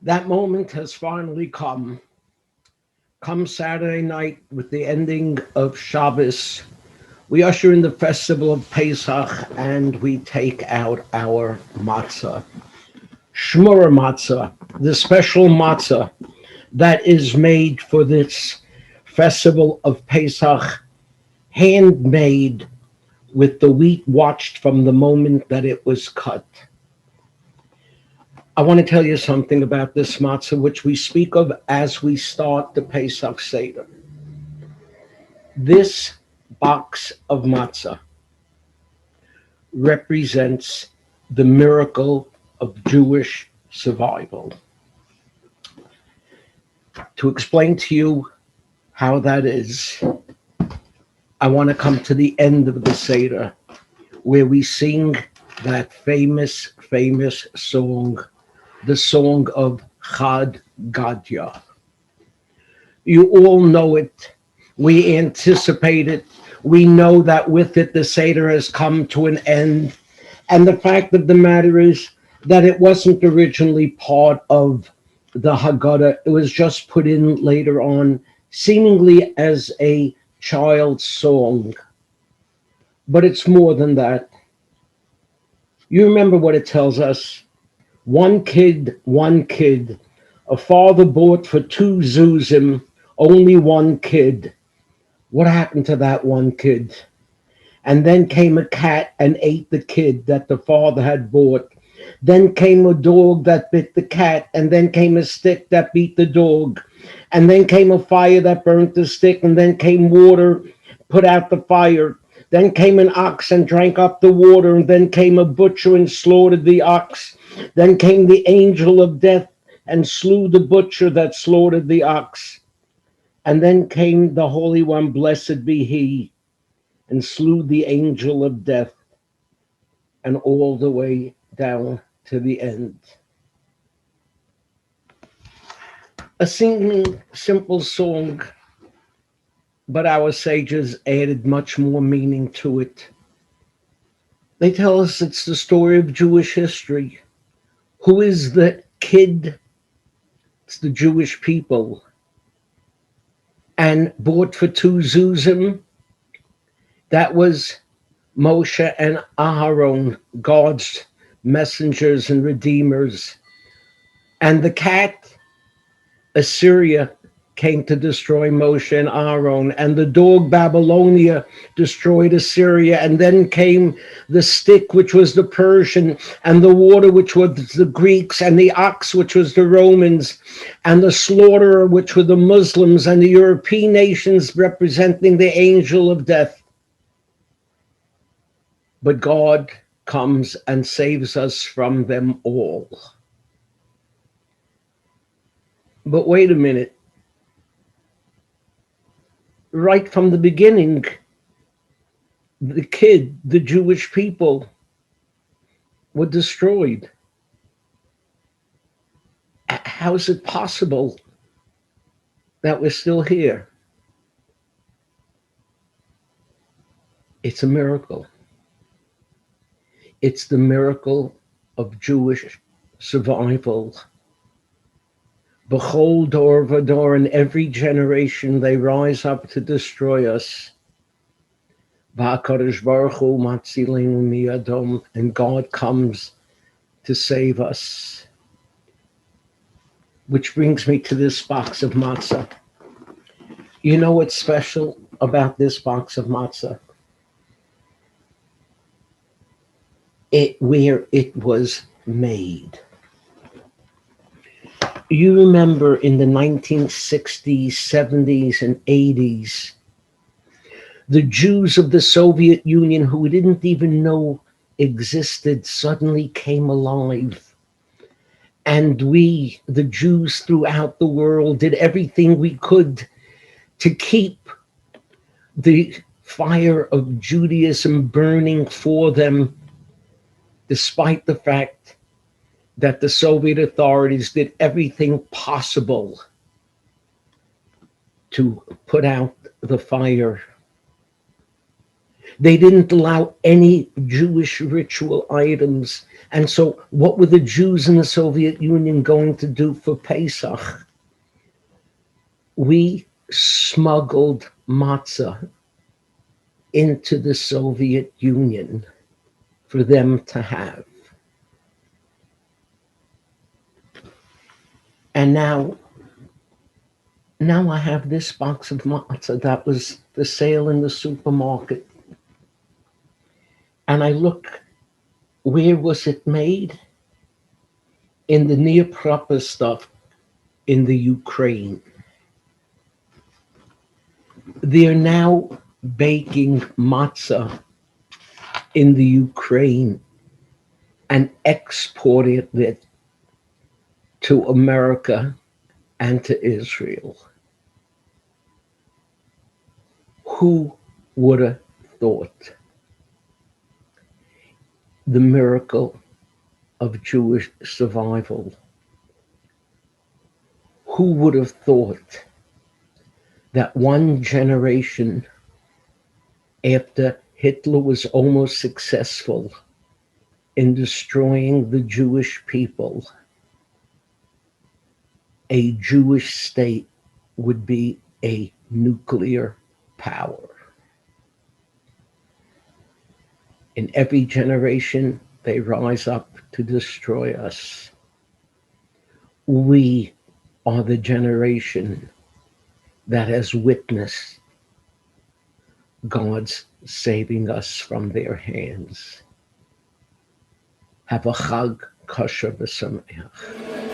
That moment has finally come. Come Saturday night with the ending of Shabbos, we usher in the festival of Pesach and we take out our matzah. Shmura matzah, the special matzah that is made for this festival of Pesach, handmade with the wheat watched from the moment that it was cut. I want to tell you something about this matzah, which we speak of as we start the Pesach Seder. This box of matzah represents the miracle of Jewish survival. To explain to you how that is, I want to come to the end of the Seder, where we sing that famous song, the song of Chad Gadya. You all know it. We anticipate it. We know that with it, the Seder has come to an end. And the fact of the matter is that it wasn't originally part of the Haggadah. It was just put in later on, seemingly as a child's song. But it's more than that. You remember what it tells us? One kid. A father bought for two zuzim, only one kid. What happened to that one kid? And then came a cat and ate the kid that the father had bought. Then came a dog that bit the cat, and then came a stick that beat the dog. And then came a fire that burnt the stick, and then came water, put out the fire. Then came an ox and drank up the water, and then came a butcher and slaughtered the ox. Then came the angel of death and slew the butcher that slaughtered the ox. And then came the Holy One, blessed be he, and slew the angel of death, and all the way down to the end. A singing, simple song, but our sages added much more meaning to it. They tell us it's the story of Jewish history. Who is the kid? It's the Jewish people. And bought for two zuzim, that was Moshe and Aharon, God's messengers and redeemers. And the cat, Assyria, came to destroy Moshe and Aaron, and the dog Babylonia destroyed Assyria, and then came the stick, which was the Persian, and the water, which was the Greeks, and the ox, which was the Romans, and the slaughterer, which were the Muslims, and the European nations representing the angel of death. But God comes and saves us from them all. But wait a minute. Right from the beginning, the kid, the Jewish people, were destroyed. How is it possible that we're still here? It's a miracle. It's the miracle of Jewish survival. B'chol dor v'dor, in every generation they rise up to destroy us. V'hakadosh baruch hu matzilenu miyadom, and God comes to save us. Which brings me to this box of matzah. You know what's special about this box of matzah? Where it was made. You remember in the 1960s, 70s, and 80s, the Jews of the Soviet Union, who we didn't even know existed, suddenly came alive. And we, the Jews throughout the world, did everything we could to keep the fire of Judaism burning for them, despite the fact that the Soviet authorities did everything possible to put out the fire. They didn't allow any Jewish ritual items. And so, what were the Jews in the Soviet Union going to do for Pesach? We smuggled matzah into the Soviet Union for them to have. And now I have this box of matzah that was the sale in the supermarket. And I look, where was it made? In the near proper stuff in the Ukraine. They're now baking matzah in the Ukraine and exporting it to America and to Israel. Who would have thought the miracle of Jewish survival? Who would have thought that one generation after Hitler was almost successful in destroying the Jewish people, a Jewish state would be a nuclear power? In every generation, they rise up to destroy us. We are the generation that has witnessed God's saving us from their hands. Have a Chag Kosher v'Sameach.